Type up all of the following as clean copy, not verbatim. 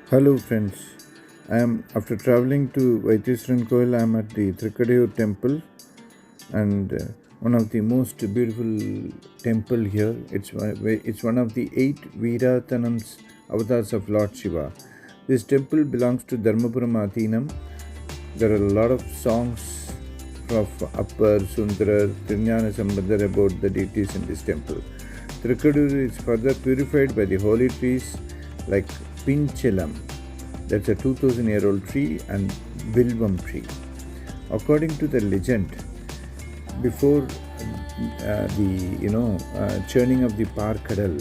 Hello friends, I am after traveling to Vaiteswaran I am at the Thrikkadayur temple and one of the most beautiful temple here. It's one of the 8 Veeratanam's avatars of Lord Shiva. This temple belongs to Dharmapuram Athinam. There are a lot of songs of Appar, Sundara, Tirunjana Sambandar about the deities in this temple. Thrikkadayur is further purified by the holy trees like Pinchalam, that's a 2000-year-old tree, and Vilvam tree. According to the legend, before the churning of the Parkadal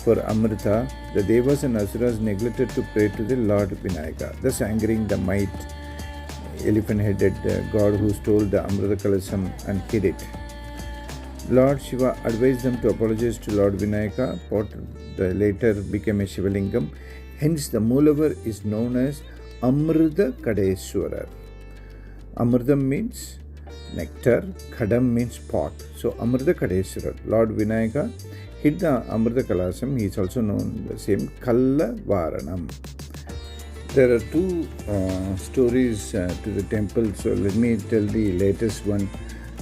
for Amrita, the Devas and Asuras neglected to pray to the Lord Vinayaka, thus angering the might elephant-headed god who stole the Amrita Kalasam and hid it. Lord Shiva advised them to apologize to Lord Vinayaka, what later became a Shivalingam. Hence, the Moolavar is known as Amritaghateswarar. Amritam means nectar, Khadam means pot. So, Amritaghateswarar, Lord Vinayaka hid the Amrita Kalasam. He is also known the same Kallavaranam. There are two stories to the temple. So, let me tell the latest one.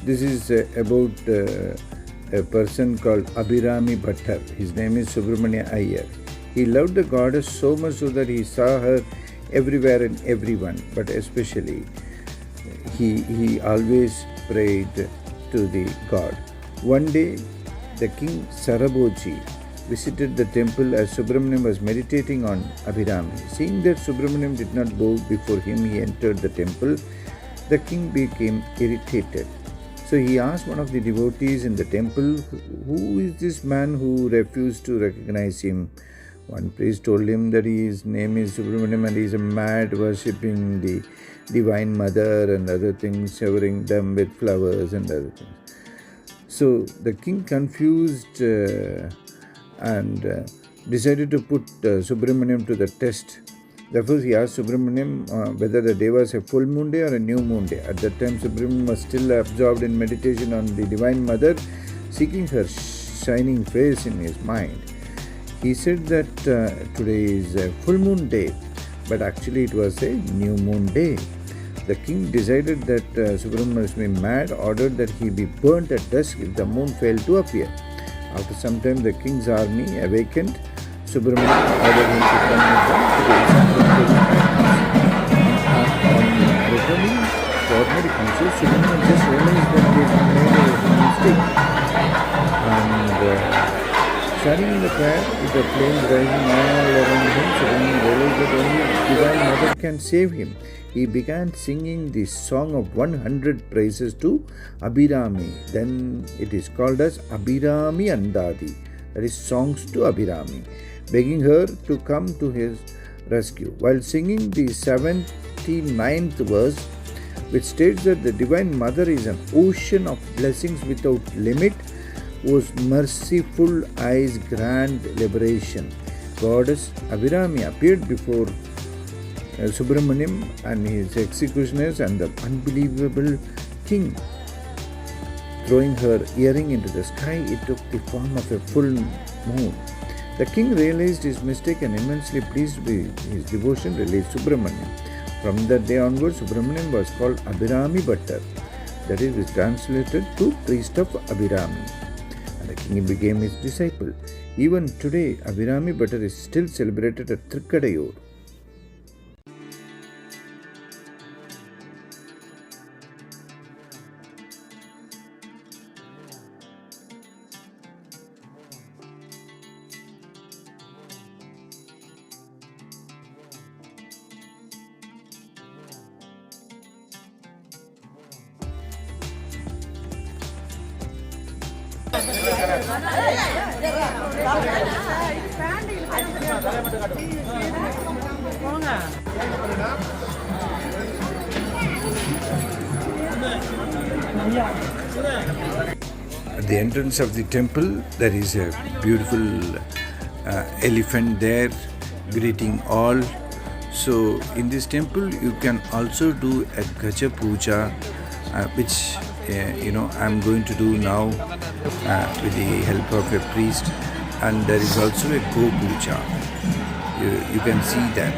This is about a person called Abirami Bhattar. His name is Subramanya Iyer. He loved the goddess so much so that he saw her everywhere and everyone, but especially he always prayed to the god. One day, the king Saraboji visited the temple as Subramanyam was meditating on Abhirami. Seeing that Subramanyam did not bow before him, he entered the temple. The king became irritated. So he asked one of the devotees in the temple, who is this man who refused to recognize him? One priest told him that his name is Subramanyam and he is a mad worshipping the Divine Mother and other things, showering them with flowers and other things. So the king confused and decided to put Subramanyam to the test. Therefore, he asked Subramanyam whether the day was a full moon day or a new moon day. At that time, Subramanyam was still absorbed in meditation on the Divine Mother, seeking her shining face in his mind. He said that today is a full moon day, but actually it was a new moon day. The king decided that Subramanyam must be mad, ordered that he be burnt at dusk if the moon failed to appear. After some time, the king's army awakened. Subramanyam ordered him to come with them to the on returning to ordinary council, Subramanyam just realized that he had made a mistake. And standing in the prayer with the flames rising all around him, Subramanyam realized that only Divine Mother can save him. He began singing the song of 100 praises to Abirami. Then it is called as Abirami Andadi, that is songs to Abirami, begging her to come to his rescue. While singing the 79th verse, which states that the Divine Mother is an ocean of blessings without limit, whose merciful eyes grant liberation, Goddess Abirami appeared before Subramanyam and his executioners and the unbelievable king. Throwing her earring into the sky, it took the form of a full moon. The king realized his mistake and immensely pleased with his devotion released Subramanyam. From that day onwards, Subramanyam was called Abirami Bhattar, that is translated to priest of Abirami. And the king became his disciple. Even today, Abirami Bhattar is still celebrated at Thrikkadayur. At the entrance of the temple, there is a beautiful elephant there greeting all. So, in this temple, you can also do a Gaja Puja, which I'm going to do now with the help of a priest, and there is also a Go Puja. You can see that.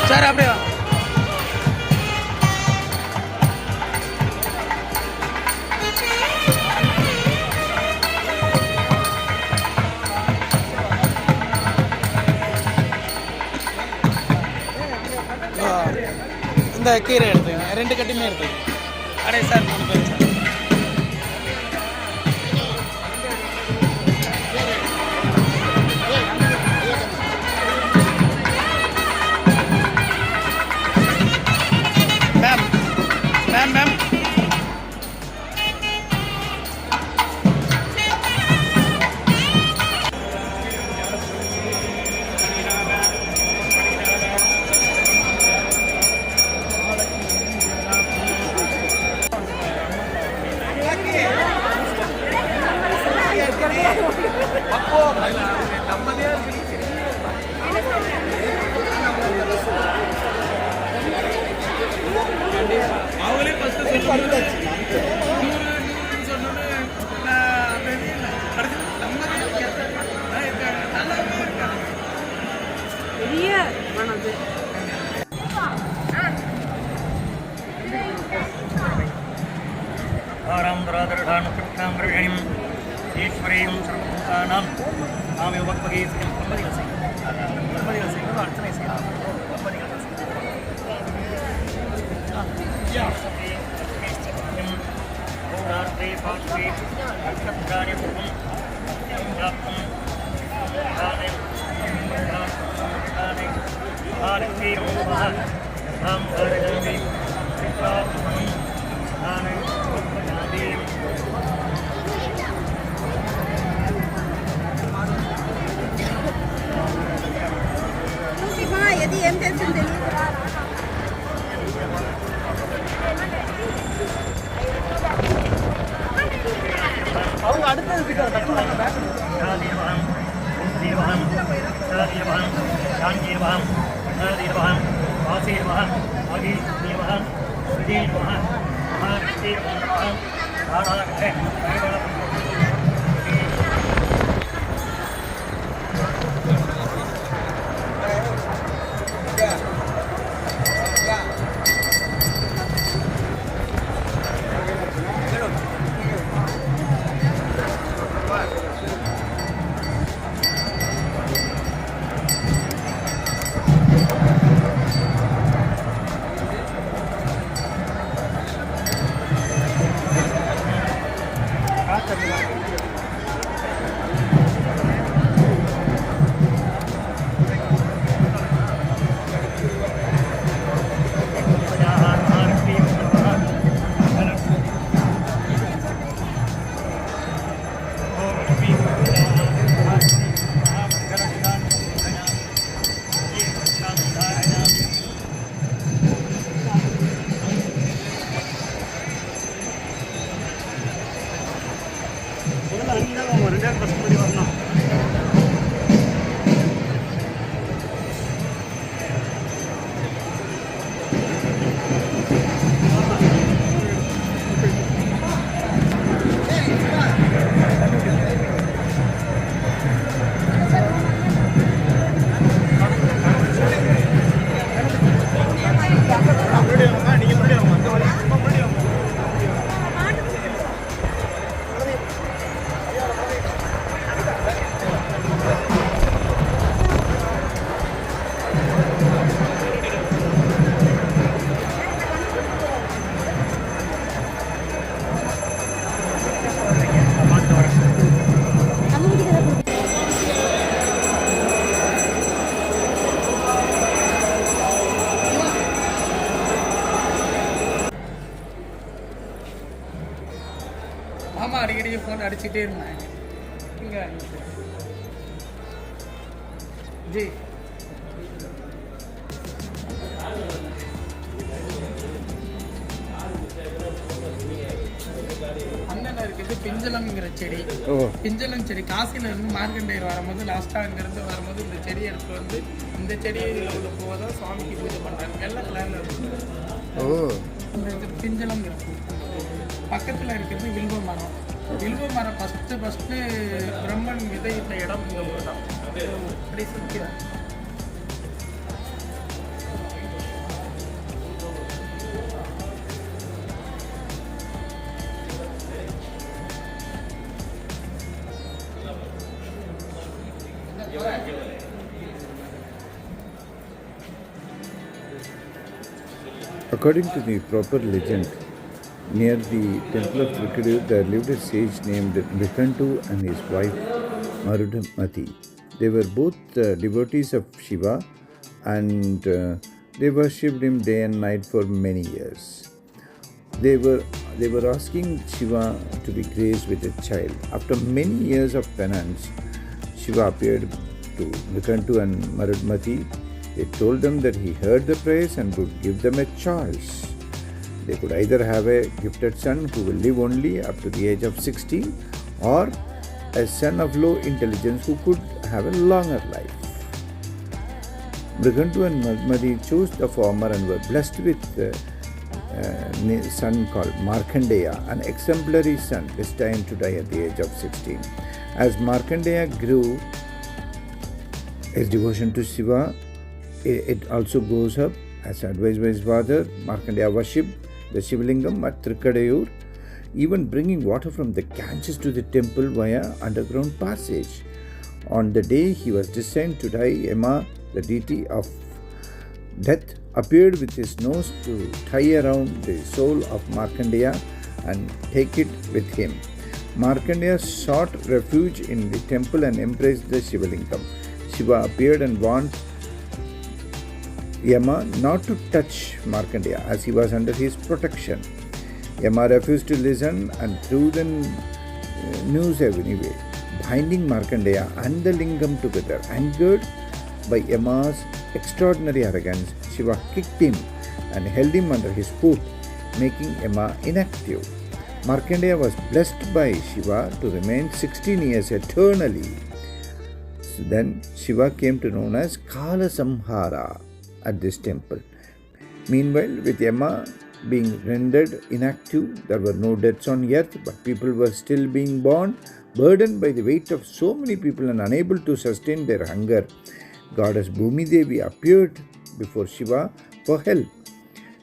Sir, அப்படியே இந்த கீரை எடுத்துங்க, 2 கட்டுமே எடுத்துங்க. அடே sir 3 பேர் sir. Ma'am ma'am அவங்களே first ஆராம் தராதரடான திருக்காம்பரணிம் ஈஸ்வரேயும் சர்வபூதானாம் நாமே வக்பகே செய்யும் தம்பதிகள் செய்யும் அர்ச்சனை செய்யலாம் தம்பதிகள் ஓரார்த்தே பாத்வே அர்த்தத்ராணியம் யாப்தம் தானே தானே ஆர்த்தே ஓவா நாம் தாரஜனமே பிராப்தம் தானே உபஜாதே यदि एम टेंशन அவங்க அடுத்தது பிக்கர் கட்டுவாங்க back Dhadirvaham, Dhadirvaham, Dhadirvaham, Dhandirvaham, Dhadirvaham, Vasirvaham, Adhirvaham, Sudhirvaham, Maharishirvaham, Dharakhe, மாமா அடிக்கடி ஃபோன் அடிச்சுட்டே இருந்தாங்க இங்கே ஜி அண்ணன் இருக்குது பிஞ்சலம்ங்கிற செடி. பிஞ்சலம் செடி காசில இருந்து மார்க்கண்டேயர் வரும்போது லாஸ்ட்டாக அங்கேருந்து வரும்போது இந்த செடி எடுத்து வந்து இந்த செடியில் உள்ள போதான் சுவாமிக்கு பூஜை பண்ணுறாங்க. எல்லாம் கலரில் இருக்கும். இந்த இது பிஞ்சலம்ங்கிற பூ. பக்கத்தில் இருக்கிறது வில்வ மரம். வில்வ மரம் ஃபஸ்ட்டு பிரம்மன் விதையிட்ட இடம் இந்த ஊர் தான். அப்படி சுற்றி According to the proper legend, near the temple of Thrikkadayur, there lived a sage named Mrikantu and his wife Marudamati. They were both devotees of Shiva and they worshipped him day and night for many years. They were asking Shiva to be graced with a child. After many years of penance, Shiva appeared to Mrikantu and Marudamati. He told them that he heard the prayers and would give them a choice. They could either have a gifted son who will live only up to the age of 16 or a son of low intelligence who could have a longer life. Mrikantu and Marudamati chose the former and were blessed with a son called Markandeya, an exemplary son destined to die at the age of 16. As Markandeya grew his devotion to Shiva, it also goes up. As advised by his father, Markandeya worshipped the Shivlingam at Thrikkadayur. even bringing water from the Ganges to the temple via underground passage. On the day he was destined to die, Yama, the deity of death, appeared with his nose to tie around the soul of Markandeya and take it with him. Markandeya sought refuge in the temple and embraced the Shivalingam. Shiva appeared and warned Yama not to touch Markandeya as he was under his protection. Yama refused to listen and threw the noose anyway, binding Markandeya and the lingam together. Angered by Yama's extraordinary arrogance, Shiva kicked him and held him under his foot, making Yama inactive. Markandeya was blessed by Shiva to remain 16 years eternally. Then Shiva came to known as Kala Samhara at this temple. Meanwhile, with Yama being rendered inactive, there were no deaths on earth, but people were still being born, burdened by the weight of so many people and unable to sustain their hunger. Goddess Bhumi Devi appeared before Shiva for help.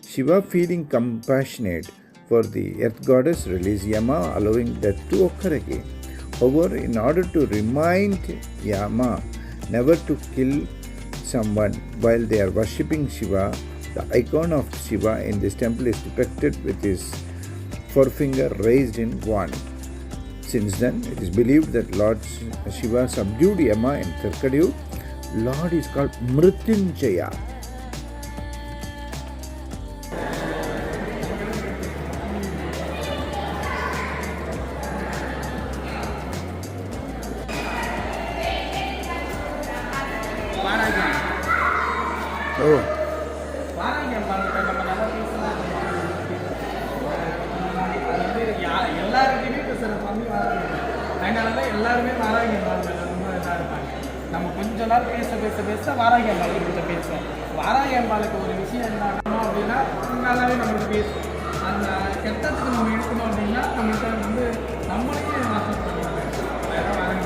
Shiva, feeling compassionate for the earth goddess, released Yama, allowing death to occur again. However, in order to remind Yama never to kill someone while they are worshipping Shiva, the icon of Shiva in this temple is depicted with his forefinger raised in warning. Since then, it is believed that Lord Shiva subdued Yama in Thrikkadayur. Lord is called Mrityunjaya. Oh. எல்லாருமே வாராகி அம்மாள் மேலே ரொம்ப இதாக இருப்பாங்க. நம்ம கொஞ்ச நாள் பேச வாராகி அம்பாள் கிட்ட பேசுவோம். வாராகி அம்பாளுக்கு ஒரு விஷயம் என்ன அப்படின்னா நல்லாவே நம்மளுக்கு பேசுவோம். அந்த கெட்டத்துக்கு நம்ம இருக்கணும் அப்படின்னா நம்மகிட்ட வந்து நம்மளையே மாற்றம் பண்ணுவாங்க. வாராகி